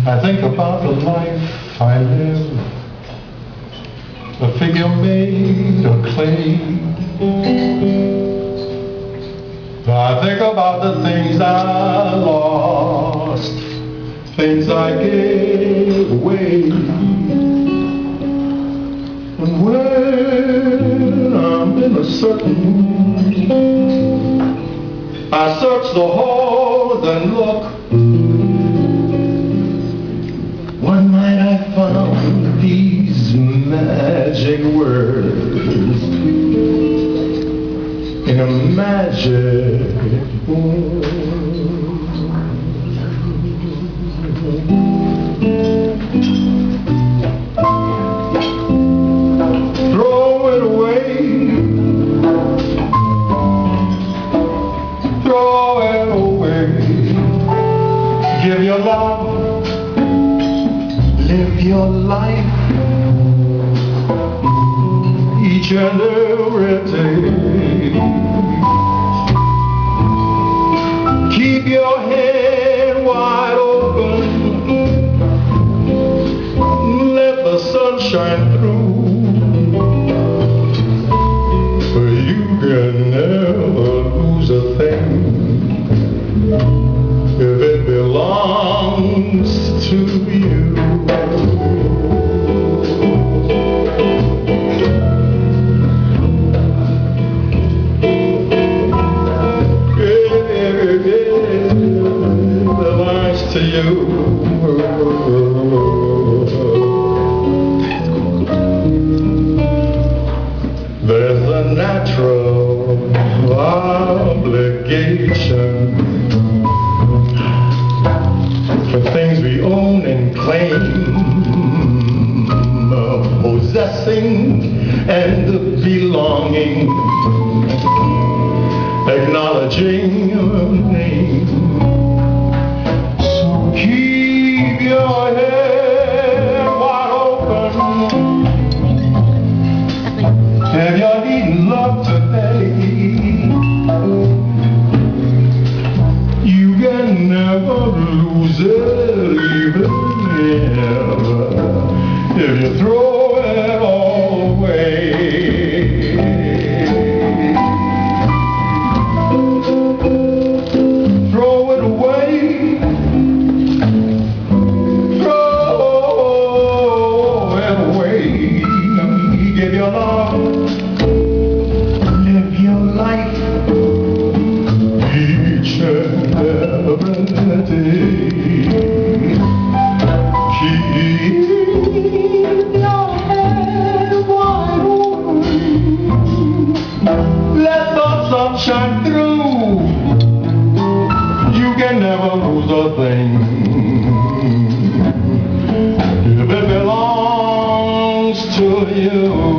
I think about the life I live, a figure made of clay. I think about the things I lost, things I gave away. And when I'm in a certain mood, I search the halls and look. One night I found these magic words in a magic book. Throw it away, throw it away. Give your love, live your life, each and every day. Keep your head wide open, let the sun shine through. You can never lose a thing if it belongs to you. To you. There's a natural obligation for things we own and claim, possessing and belonging, acknowledging your name. Keep your head wide open. If you're needing love today, you can never lose it, even if you throw it all away. Throw it away. Give your love, live your life, each and every day. Keep your head wide open, let the sun shine through. You can never lose a thing if it belongs to you.